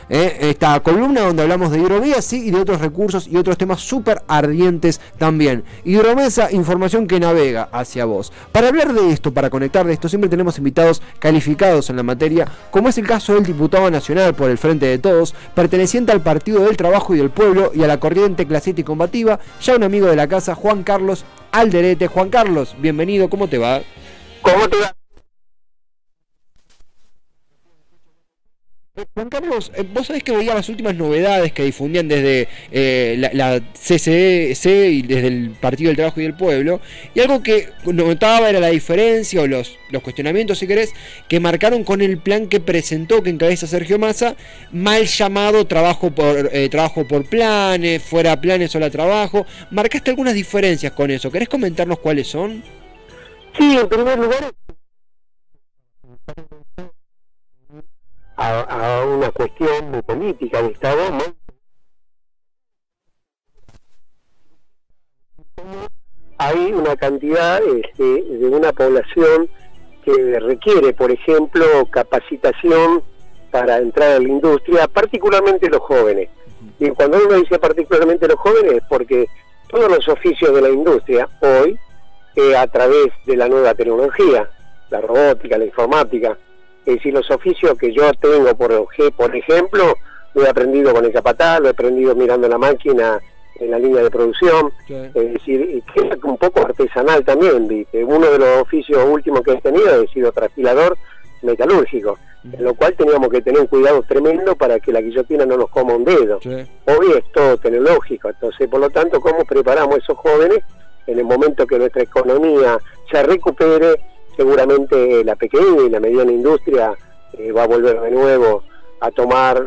esta columna donde hablamos de hidrovía, sí, y de otros recursos y otros temas súper ardientes también. Hidromesa, información que navega hacia vos. Para hablar de esto, para conectar de esto, siempre tenemos invitados calificados en la materia, como es el caso del diputado nacional por el Frente de Todos, perteneciente al Partido del Trabajo y del Pueblo y a la corriente clasista y combativa, ya un amigo de la casa, Juan Carlos Alderete. Juan Carlos, bienvenido, ¿cómo te va? ¿Cómo te va? Juan Carlos, vos sabés que veía las últimas novedades que difundían desde la CCC y desde el Partido del Trabajo y del Pueblo, y algo que notaba era la diferencia o los cuestionamientos, si querés, que marcaron con el plan que presentó, que encabeza Sergio Massa, mal llamado trabajo por planes, fuera planes sola trabajo. Marcaste algunas diferencias con eso, ¿querés comentarnos cuáles son? Sí, en primer lugar, a una cuestión de política de Estado, ¿no? Hay una cantidad de una población que requiere, por ejemplo, capacitación para entrar a la industria, particularmente los jóvenes. Y cuando uno dice particularmente los jóvenes es porque todos los oficios de la industria hoy, a través de la nueva tecnología, la robótica, la informática, es decir, los oficios que yo tengo, por ejemplo, lo he aprendido con el capataz, lo he aprendido mirando la máquina en la línea de producción, sí. Es decir, que es un poco artesanal también, ¿viste? Uno de los oficios últimos que he tenido he sido trasquilador metalúrgico, en lo cual teníamos que tener un cuidado tremendo para que la guillotina no nos coma un dedo. Sí. Hoy es todo tecnológico, entonces, por lo tanto, ¿cómo preparamos a esos jóvenes en el momento que nuestra economía se recupere? Seguramente la pequeña y la mediana industria va a volver de nuevo a tomar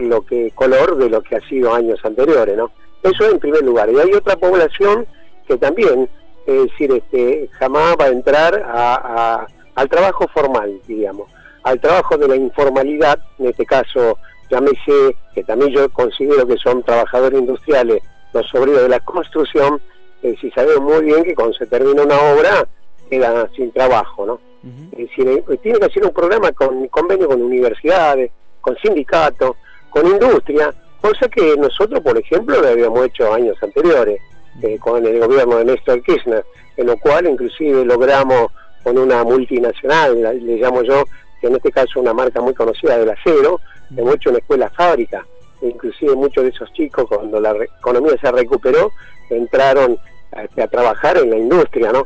color de lo que ha sido años anteriores, ¿no? Eso en primer lugar. Y hay otra población que también, es decir, jamás va a entrar al trabajo formal, digamos, al trabajo de la informalidad, en este caso, llámese, que también yo considero que son trabajadores industriales, los obreros de la construcción, si sabemos muy bien que cuando se termina una obra, quedan sin trabajo, ¿no? Es decir, tiene que hacer un programa con convenio con universidades, con sindicatos, con industria, cosa que nosotros, por ejemplo, lo habíamos hecho años anteriores, con el gobierno de Néstor Kirchner, en lo cual inclusive logramos con una multinacional, le llamo yo, que en este caso una marca muy conocida del acero, hemos hecho una escuela fábrica, inclusive muchos de esos chicos, cuando la economía se recuperó, entraron a trabajar en la industria, ¿no?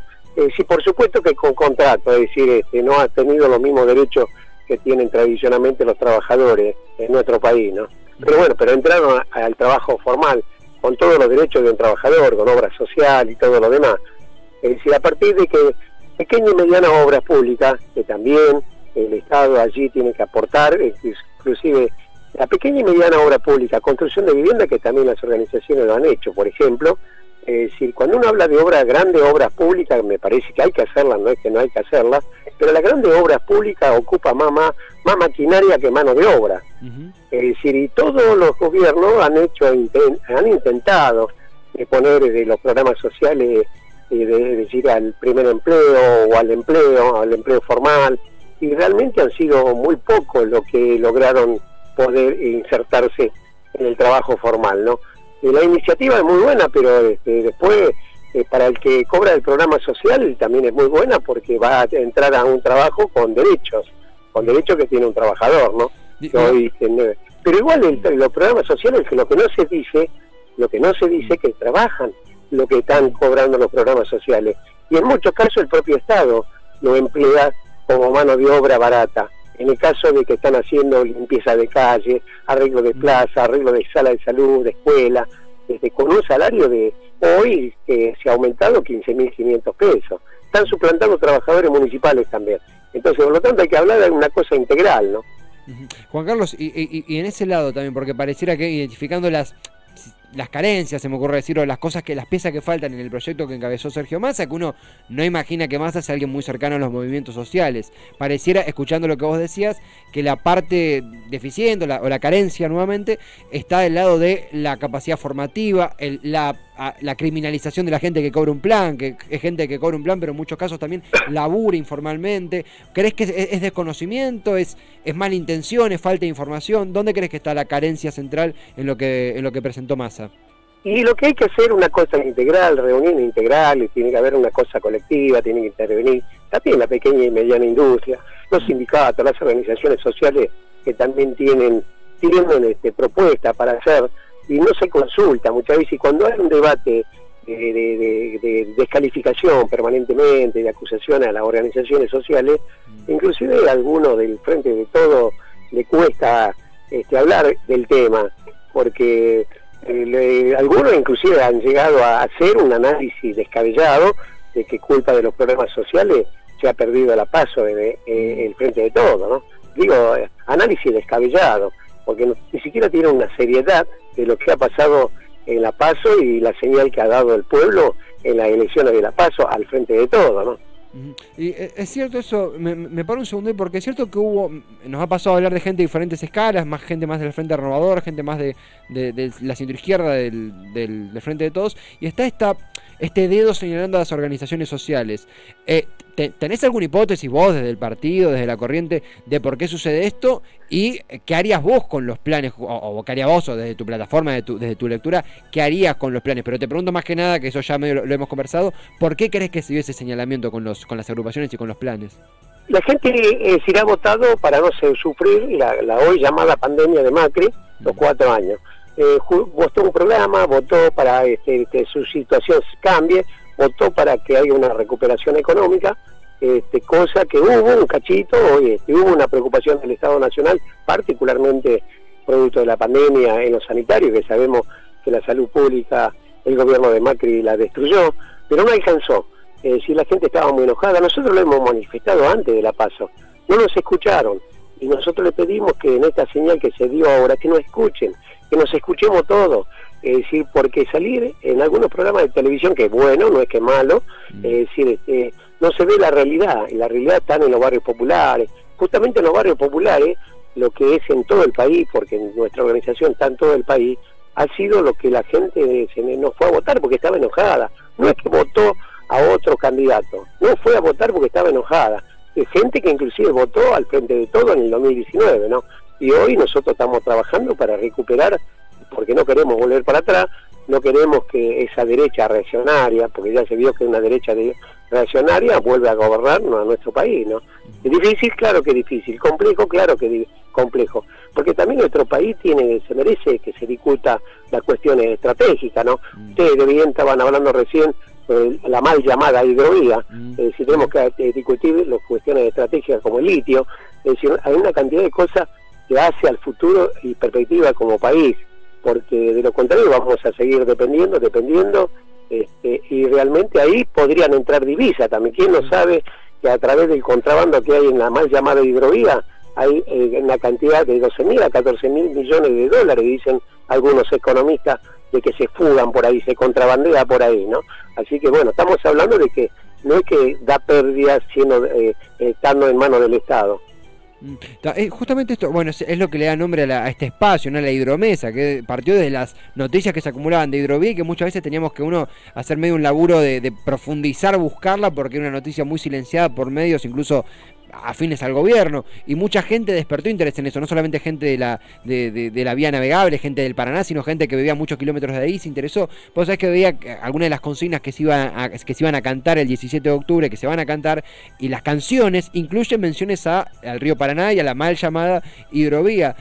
Sí, por supuesto que con contrato, es decir, no ha tenido los mismos derechos que tienen tradicionalmente los trabajadores en nuestro país, ¿no? Pero bueno, pero entraron al trabajo formal, con todos los derechos de un trabajador, con obra social y todo lo demás. Es decir, a partir de que pequeñas y medianas obras públicas, que también el Estado allí tiene que aportar, inclusive la pequeña y mediana obra pública, construcción de vivienda, que también las organizaciones lo han hecho, por ejemplo. Es decir, cuando uno habla de obras grandes, obras públicas, me parece que hay que hacerlas, no es que no hay que hacerlas, pero las grandes obras públicas ocupan más maquinaria que mano de obra. Es decir, y todos los gobiernos han intentado poner los programas sociales, decir, al primer empleo o al empleo formal, y realmente han sido muy pocos los que lograron poder insertarse en el trabajo formal, ¿no? La iniciativa es muy buena, pero después para el que cobra el programa social también es muy buena, porque va a entrar a un trabajo con derechos que tiene un trabajador, ¿no? Pero igual los programas sociales, lo que no se dice que trabajan lo que están cobrando los programas sociales, y en muchos casos el propio Estado lo emplea como mano de obra barata. En el caso de que están haciendo limpieza de calle, arreglo de plaza, arreglo de sala de salud, de escuela, con un salario de hoy que se ha aumentado 15.500 pesos. Están suplantando trabajadores municipales también. Entonces, por lo tanto, hay que hablar de una cosa integral, ¿no? Juan Carlos, y en ese lado también, porque pareciera que identificando las carencias, se me ocurre decir, o las piezas que faltan en el proyecto que encabezó Sergio Massa, que uno no imagina que Massa sea alguien muy cercano a los movimientos sociales. Pareciera, escuchando lo que vos decías, que la parte deficiente o la carencia nuevamente está del lado de la capacidad formativa, la la criminalización de la gente que cobra un plan, que es gente que cobra un plan, pero en muchos casos también labura informalmente. ¿Crees que es desconocimiento, es mala intención, es falta de información? ¿Dónde crees que está la carencia central en lo que presentó Massa? Y lo que hay que hacer una cosa integral, reunión integral, tiene que haber una cosa colectiva, tiene que intervenir también la pequeña y mediana industria, los sindicatos, las organizaciones sociales que también tienen propuestas para hacer, y no se consulta muchas veces. Y cuando hay un debate de descalificación permanentemente, de acusaciones a las organizaciones sociales, inclusive a algunos del Frente de Todo le cuesta hablar del tema, porque algunos inclusive han llegado a hacer un análisis descabellado de que culpa de los problemas sociales se ha perdido la PASO el Frente de Todo, ¿no? Digo, análisis descabellado, porque ni siquiera tiene una seriedad de lo que ha pasado en la PASO y la señal que ha dado el pueblo en las elecciones de la PASO al Frente de Todo, ¿no? Y es cierto eso, me paro un segundo, porque es cierto que nos ha pasado a hablar de gente de diferentes escalas, más gente más del Frente Renovador, gente más de la centroizquierda del Frente de Todos, y está este dedo señalando a las organizaciones sociales. ¿Tenés alguna hipótesis vos desde el partido, desde la corriente, de por qué sucede esto? ¿Y qué harías vos con los planes, o qué harías vos, o desde tu plataforma, desde tu lectura, qué harías con los planes? Pero te pregunto más que nada, que eso ya medio lo hemos conversado, ¿por qué crees que se dio ese señalamiento con las agrupaciones y con los planes? La gente se irá votado para no sufrir la hoy llamada pandemia de Macri, los 4 años. Votó un programa, votó para que su situación cambie, votó para que haya una recuperación económica, cosa que hubo un cachito, hubo una preocupación del Estado Nacional, particularmente producto de la pandemia en los sanitarios, que sabemos que la salud pública, el gobierno de Macri la destruyó, pero no alcanzó. Si la gente estaba muy enojada, nosotros lo hemos manifestado antes de la PASO, no nos escucharon, y nosotros le pedimos que en esta señal que se dio ahora, que nos escuchen, que nos escuchemos todos, es decir, porque salir en algunos programas de televisión, que es bueno, no es que es malo, es decir, no se ve la realidad, y la realidad está en los barrios populares, justamente en los barrios populares, lo que es en todo el país, porque nuestra organización está en todo el país, ha sido lo que la gente no fue a votar porque estaba enojada, no es que votó a otro candidato, no fue a votar porque estaba enojada, es gente que inclusive votó al Frente de Todo en el 2019, ¿no? Y hoy nosotros estamos trabajando para recuperar, porque no queremos volver para atrás, no queremos que esa derecha reaccionaria, porque ya se vio que una derecha reaccionaria vuelve a gobernarnos a nuestro país, ¿no? Es difícil, claro que es difícil, complejo, claro que es complejo, porque también nuestro país se merece que se discuta las cuestiones estratégicas, ¿no? Ustedes bien estaban hablando recién la mal llamada hidrovía, si tenemos que discutir las cuestiones estratégicas como el litio, es decir, hay una cantidad de cosas que hace al futuro y perspectiva como país, porque de lo contrario vamos a seguir dependiendo, y realmente ahí podrían entrar divisas también. ¿Quién no sabe que a través del contrabando que hay en la mal llamada hidrovía hay una cantidad de 12.000 a 14.000 millones de dólares, dicen algunos economistas, de que se fugan por ahí, se contrabandea por ahí, ¿no? Así que bueno, estamos hablando de que no es que da pérdidas estando en manos del Estado. Justamente esto, bueno, es lo que le da nombre a este espacio, ¿no? La hidromesa, que partió de las noticias que se acumulaban de hidrovía y que muchas veces teníamos que hacer medio un laburo de profundizar, buscarla, porque era una noticia muy silenciada por medios incluso afines al gobierno, y mucha gente despertó interés en eso, no solamente gente de la vía navegable, gente del Paraná, sino gente que vivía muchos kilómetros de ahí, se interesó. Vos sabés que veía algunas de las consignas que se iban a cantar el 17 de octubre, que se van a cantar, y las canciones incluyen menciones al río Paraná y a la mal llamada hidrovía.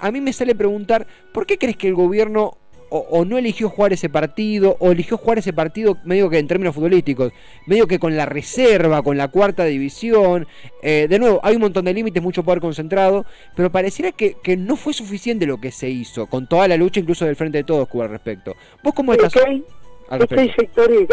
A mí me sale preguntar, ¿por qué crees que el gobierno o no eligió jugar ese partido, o eligió jugar ese partido medio que en términos futbolísticos, medio que con la reserva, con la cuarta división? De nuevo, hay un montón de límites, mucho poder concentrado, pero pareciera que no fue suficiente lo que se hizo, con toda la lucha incluso del Frente de Todos, Cuba, al respecto. ¿Vos cómo estás? Hay sectores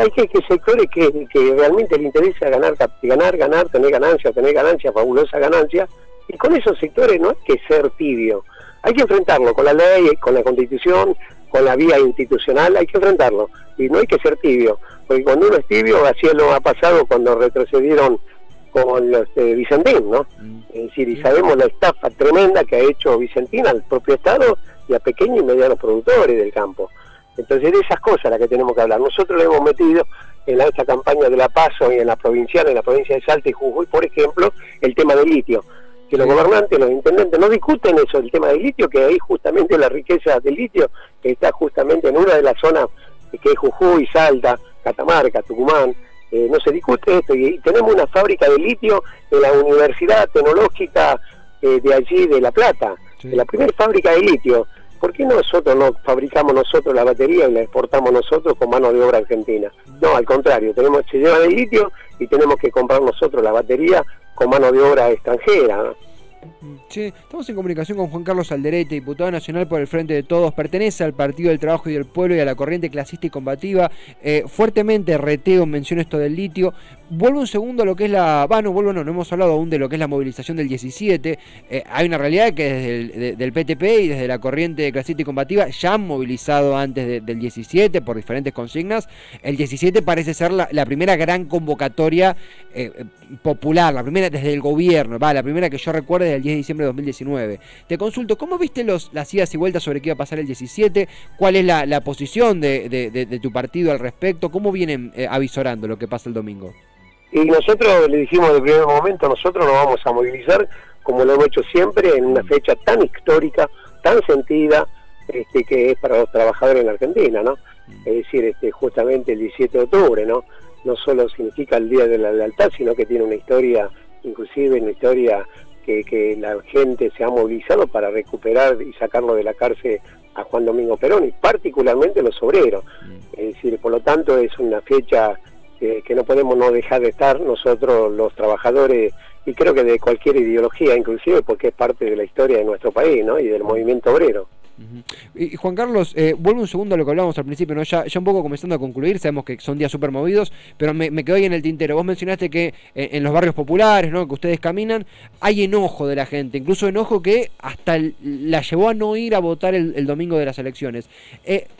que realmente les interesa ganar, tener ganancias, fabulosa ganancia, y con esos sectores no hay que ser tibio, hay que enfrentarlo con la ley, con la Constitución, con la vía institucional, hay que enfrentarlo, y no hay que ser tibio, porque cuando uno es tibio, así lo ha pasado cuando retrocedieron con los Vicentín, ¿no? Es decir, y sabemos la estafa tremenda que ha hecho Vicentín al propio Estado y a pequeños y medianos productores del campo. Entonces de esas cosas las que tenemos que hablar. Nosotros lo hemos metido en esta campaña de la PASO y en la provincial, en la provincia de Salta y Jujuy, por ejemplo, el tema del litio. Que los gobernantes, los intendentes no discuten eso, el tema del litio, que ahí justamente la riqueza del litio está justamente en una de las zonas que es Jujuy, Salta, Catamarca, Tucumán. No se discute esto, y tenemos una fábrica de litio en la Universidad Tecnológica de allí de La Plata, la primera fábrica de litio. ¿Por qué nosotros no fabricamos nosotros la batería y la exportamos nosotros con mano de obra argentina? No, al contrario, se llevan el litio y tenemos que comprar nosotros la batería con mano de obra extranjera, ¿no? Che, estamos en comunicación con Juan Carlos Alderete, diputado nacional por el Frente de Todos, pertenece al Partido del Trabajo y del Pueblo y a la corriente clasista y combativa. Fuertemente reteo, menciono esto del litio. Vuelvo un segundo a lo que es no hemos hablado aún de lo que es la movilización del 17. Hay una realidad que desde del PTP y desde la corriente clasista y combativa ya han movilizado antes del 17 por diferentes consignas. El 17 parece ser la primera gran convocatoria popular, la primera desde el gobierno, la primera que yo recuerdo desde el 10 de diciembre de 2019. Te consulto, ¿cómo viste las idas y vueltas sobre qué iba a pasar el 17? ¿Cuál es la posición de tu partido al respecto? ¿Cómo vienen avisorando lo que pasa el domingo? Y nosotros le dijimos de primer momento, nosotros nos vamos a movilizar como lo hemos hecho siempre en una fecha tan histórica, tan sentida, que es para los trabajadores en la Argentina, ¿no? Es decir, justamente el 17 de octubre, ¿no? No solo significa el Día de la Lealtad, sino que tiene una historia, inclusive una historia que la gente se ha movilizado para recuperar y sacarlo de la cárcel a Juan Domingo Perón, y particularmente los obreros. Es decir, por lo tanto es una fecha que no podemos no dejar de estar nosotros los trabajadores, y creo que de cualquier ideología, inclusive porque es parte de la historia de nuestro país, ¿no? Y del movimiento obrero. Y Juan Carlos, vuelvo un segundo a lo que hablábamos al principio, ¿no? Ya un poco comenzando a concluir, sabemos que son días súper movidos, pero me quedo ahí en el tintero. Vos mencionaste que en los barrios populares, ¿no?, que ustedes caminan, hay enojo de la gente, incluso enojo que hasta la llevó a no ir a votar el domingo de las elecciones.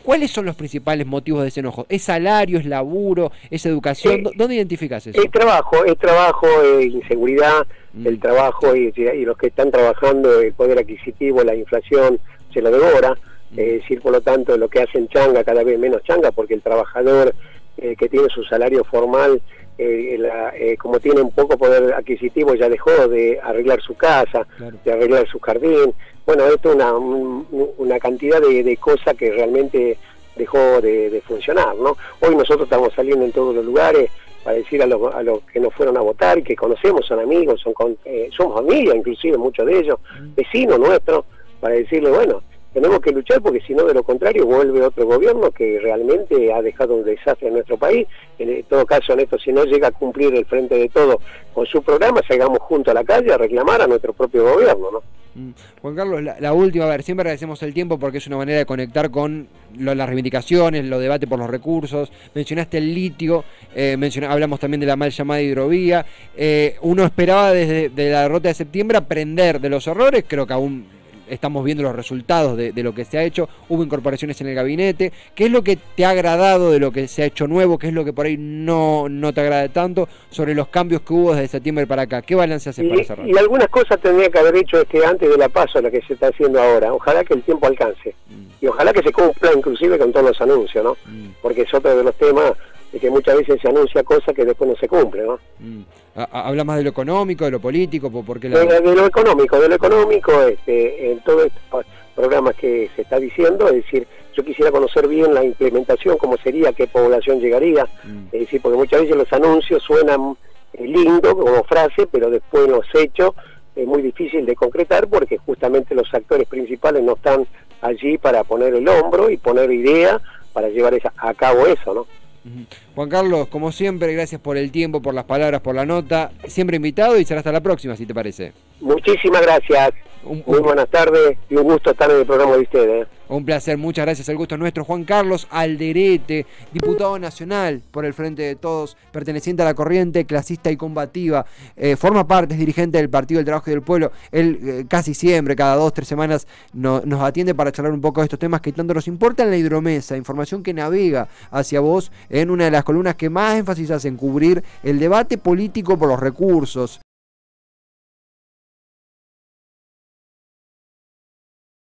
¿Cuáles son los principales motivos de ese enojo? ¿Es salario, es laburo, es educación? ¿Dónde identificás eso? Es trabajo, inseguridad, el trabajo y los que están trabajando, el poder adquisitivo, la inflación se lo devora, es decir, por lo tanto, lo que hacen changa, cada vez menos changa, porque el trabajador que tiene su salario formal, como tiene un poco poder adquisitivo, ya dejó de arreglar su casa, de arreglar su jardín. Bueno, esto es una cantidad de cosas que realmente dejó de funcionar, ¿no? Hoy nosotros estamos saliendo en todos los lugares para decir a los que nos fueron a votar y que conocemos, son amigos, somos familia, inclusive muchos de ellos, vecinos nuestros, para decirle, bueno, tenemos que luchar porque si no, de lo contrario, vuelve otro gobierno que realmente ha dejado un desastre en nuestro país. En todo caso, en esto, si no llega a cumplir el Frente de Todos con su programa, salgamos juntos a la calle a reclamar a nuestro propio gobierno, ¿no? Juan Carlos, la última, a ver, siempre agradecemos el tiempo porque es una manera de conectar con las reivindicaciones, los debates por los recursos. Mencionaste el litio, hablamos también de la mal llamada hidrovía. Uno esperaba desde la derrota de septiembre aprender de los errores, creo que aún estamos viendo los resultados de lo que se ha hecho. Hubo incorporaciones en el gabinete. ¿Qué es lo que te ha agradado de lo que se ha hecho nuevo? ¿Qué es lo que por ahí no te agrada tanto sobre los cambios que hubo desde septiembre para acá? ¿Qué balance haces para cerrar? Y algunas cosas tendría que haber hecho antes de la PASO, la que se está haciendo ahora. Ojalá que el tiempo alcance. Y ojalá que se cumpla inclusive con todos los anuncios, ¿no? Porque es otro de los temas de que muchas veces se anuncia cosas que después no se cumplen, ¿no? ¿Habla más de lo económico, de lo político? ¿Por qué de lo económico, en todos estos programas que se está diciendo, es decir, yo quisiera conocer bien la implementación, cómo sería, qué población llegaría, es decir, porque muchas veces los anuncios suenan lindo como frase, pero después los hechos es muy difícil de concretar porque justamente los actores principales no están allí para poner el hombro y poner idea para llevar a cabo eso, ¿no? Juan Carlos, como siempre, gracias por el tiempo, por las palabras, por la nota. Siempre invitado y será hasta la próxima, si te parece. Muchísimas gracias. Muy buenas tardes y un gusto estar en el programa de ustedes. Un placer, muchas gracias, el gusto es nuestro. Juan Carlos Alderete, diputado nacional por el Frente de Todos, perteneciente a la corriente clasista y combativa, forma parte, es dirigente del Partido del Trabajo y del Pueblo. Él casi siempre, cada 2-3 semanas, nos atiende para charlar un poco de estos temas que tanto nos importan. La hidromesa, información que navega hacia vos en una de las columnas que más énfasis hacen cubrir el debate político por los recursos.